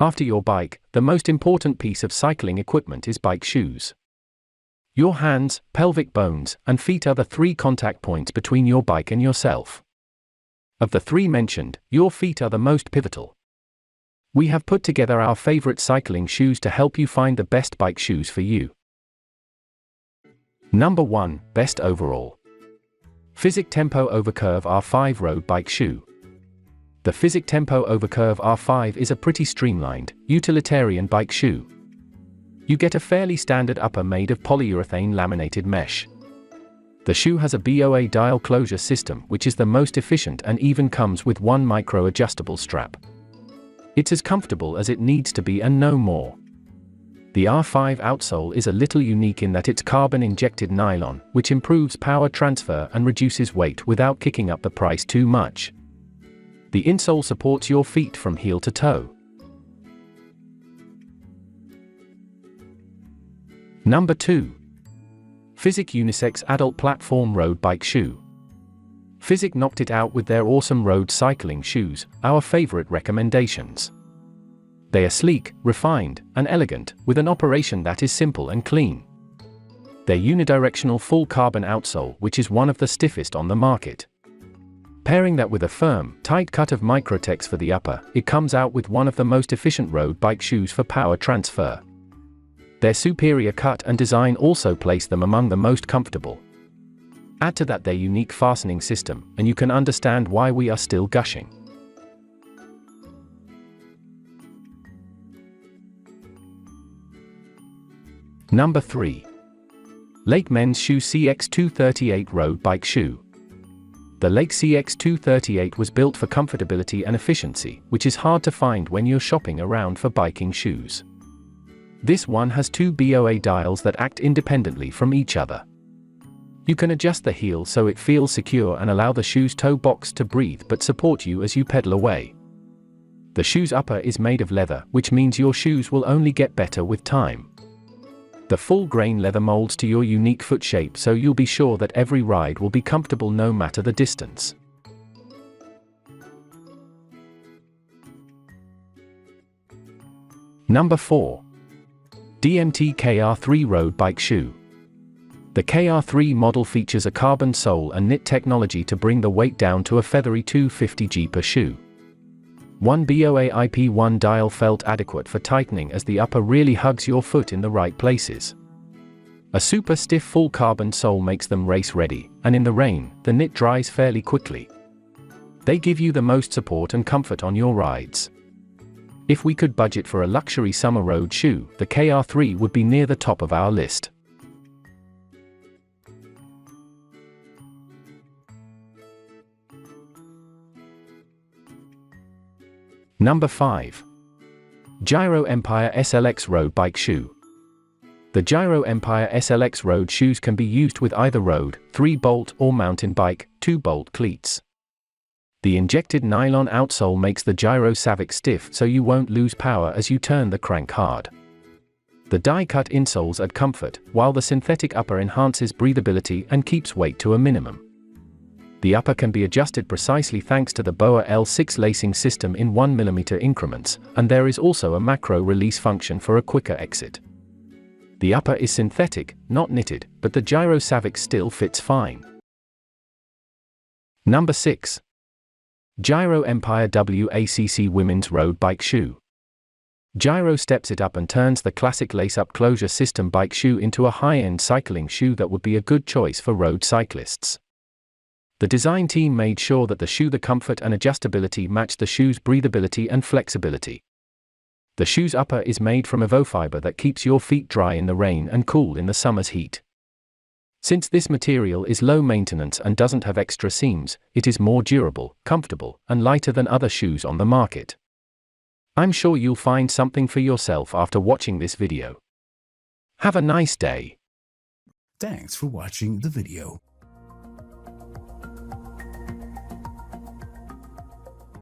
After your bike, the most important piece of cycling equipment is bike shoes. Your hands, pelvic bones, and feet are the three contact points between your bike and yourself. Of the three mentioned, your feet are the most pivotal. We have put together our favorite cycling shoes to help you find the best bike shoes for you. Number 1, Best Overall. Fizik Tempo Overcurve R5 Road Bike Shoe. The Fizik Tempo Overcurve R5 is a pretty streamlined, utilitarian bike shoe. You get a fairly standard upper made of polyurethane laminated mesh. The shoe has a BOA dial closure system which is the most efficient and even comes with one micro-adjustable strap. It's as comfortable as it needs to be and no more. The R5 outsole is a little unique in that it's carbon-injected nylon, which improves power transfer and reduces weight without kicking up the price too much. The insole supports your feet from heel to toe. Number 2. Fizik Unisex-Adult Platform Road Bike Shoe. Fizik knocked it out with their awesome road cycling shoes, our favorite recommendations. They are sleek, refined, and elegant, with an operation that is simple and clean. Their unidirectional full carbon outsole, which is one of the stiffest on the market. Pairing that with a firm, tight cut of Microtex for the upper, it comes out with one of the most efficient road bike shoes for power transfer. Their superior cut and design also place them among the most comfortable. Add to that their unique fastening system, and you can understand why we are still gushing. Number 3. Lake Men's Shoe CX238 Road Bike Shoe. The Lake CX238 was built for comfortability and efficiency, which is hard to find when you're shopping around for biking shoes. This one has two BOA dials that act independently from each other. You can adjust the heel so it feels secure and allow the shoe's toe box to breathe but support you as you pedal away. The shoe's upper is made of leather, which means your shoes will only get better with time. The full-grain leather molds to your unique foot shape so you'll be sure that every ride will be comfortable no matter the distance. Number 4. DMT KR3 Road Bike Shoe. The KR3 model features a carbon sole and knit technology to bring the weight down to a feathery 250 g per shoe. One BOA IP1 dial felt adequate for tightening as the upper really hugs your foot in the right places. A super stiff full carbon sole makes them race ready, and in the rain, the knit dries fairly quickly. They give you the most support and comfort on your rides. If we could budget for a luxury summer road shoe, the KR3 would be near the top of our list. Number 5. Giro Empire SLX Road Bike Shoe. The Giro Empire SLX road shoes can be used with either road, 3-bolt or mountain bike, 2-bolt cleats. The injected nylon outsole makes the Giro Savic stiff so you won't lose power as you turn the crank hard. The die-cut insoles add comfort, while the synthetic upper enhances breathability and keeps weight to a minimum. The upper can be adjusted precisely thanks to the BOA L6 lacing system in 1mm increments, and there is also a macro release function for a quicker exit. The upper is synthetic, not knitted, but the Giro Savic still fits fine. Number 6. Giro Empire WACC Women's Road Bike Shoe. Giro steps it up and turns the classic lace-up closure system bike shoe into a high-end cycling shoe that would be a good choice for road cyclists. The design team made sure that the comfort and adjustability match the shoe's breathability and flexibility. The shoe's upper is made from evofiber that keeps your feet dry in the rain and cool in the summer's heat. Since this material is low maintenance and doesn't have extra seams, it is more durable, comfortable, and lighter than other shoes on the market. I'm sure you'll find something for yourself after watching this video. Have a nice day. Thanks for watching the video.